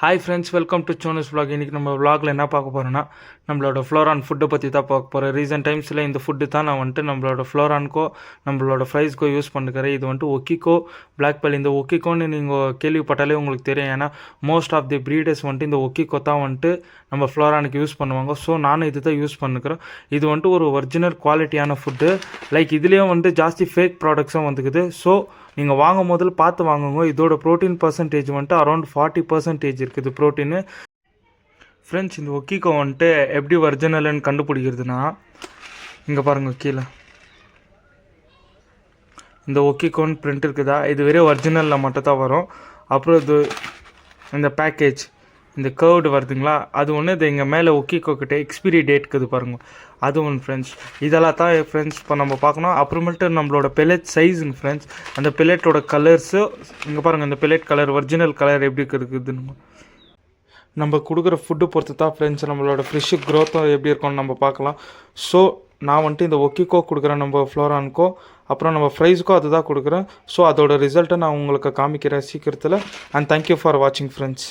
Hi friends, welcome to Sona's vlog. இன்றைக்கி நம்ம vlogல என்ன பார்க்க போகிறோன்னா நம்மளோட ஃப்ளோரான் ஃபுட்டை பற்றி தான் பார்க்க போகிறேன். ரீசெண்ட் டைம்ஸில் இந்த ஃபுட்டு தான் நான் வந்துட்டு நம்மளோட ஃப்ளோரான்க்கோ நம்மளோட ஃப்ரைஸ்க்கோ யூஸ் பண்ணிக்கிறேன். இது வந்துட்டு ஒக்கிக்கோ பிளாக் பெல். இந்த ஒக்கிக்கோன்னு நீங்கள் கேள்விப்பட்டாலே உங்களுக்கு தெரியும். ஏன்னா மோஸ்ட் ஆஃப் தி ப்ரீடர்ஸ் வந்துட்டு இந்த ஒக்கிக்கோ தான் வந்துட்டு நம்ம ஃப்ளோரானுக்கு யூஸ் பண்ணுவாங்க. ஸோ நானும் இது தான் யூஸ் பண்ணிக்கிறேன். இது வந்துட்டு ஒரு ஒரிஜினல் குவாலிட்டியான ஃபுட்டு. லைக் இதுலேயும் வந்துட்டு ஜாஸ்தி ஃபேக் ப்ராடக்ட்ஸும் வந்துக்குது. ஸோ நீங்கள் வாங்கும் போதில் பார்த்து வாங்குங்க. இதோட ப்ரோட்டீன் பர்சன்டேஜ் வந்துட்டு அரௌண்ட் 40% இருக்குது ப்ரோட்டீனு. ஃப்ரெண்ட்ஸ், இந்த ஒக்கிக்கோ வந்துட்டு எப்படி ஒரிஜினல்னு கண்டுபிடிக்கிறதுனா இங்கே பாருங்கள், கீழே இந்த ஒக்கிக்கோன்னு பிரிண்ட் இருக்குதா, இது வெறும் ஒரிஜினலில் மட்டும் தான் வரும். அப்புறம் இது இந்த பேக்கேஜ் இந்த கர்வ்டு வருதுங்களா, அது ஒன்று. இது எங்கள் மேலே ஒக்கிக்கோ கிட்டே எக்ஸ்பிரி டேட்டுக்கு இது பாருங்கள், அது ஒன்று ஃப்ரெண்ட்ஸ். இதெல்லாம் தான் ஃப்ரெண்ட்ஸ் இப்போ நம்ம பார்க்கணும். அப்புறமேட்டு நம்மளோட பெலட் சைஸுங்க ஃப்ரெண்ட்ஸ். அந்த பெலட்டோட கலர்ஸு இங்கே பாருங்கள், இந்த பெலட் கலர் ஒரிஜினல் கலர் எப்படி இருக்குதுன்னு நம்ம கொடுக்குற ஃபுட்டு பொறுத்து தான் ஃப்ரெண்ட்ஸ் நம்மளோட ஃப்ரெஷ்ஷு க்ரோத்தும் எப்படி இருக்கும்னு நம்ம பார்க்கலாம். ஸோ நான் வந்துட்டு இந்த ஒக்கிக்கோ கொடுக்குறேன் நம்ம ஃப்ளோரானுக்கோ, அப்புறம் நம்ம ஃப்ரைஸுக்கோ அது தான் கொடுக்குறேன். ஸோ அதோட ரிசல்ட்டை நான் உங்களுக்கு காமிக்கிறேன் சீக்கிரத்தில். அண்ட் தேங்க்யூ ஃபார் வாட்சிங் ஃப்ரெண்ட்ஸ்.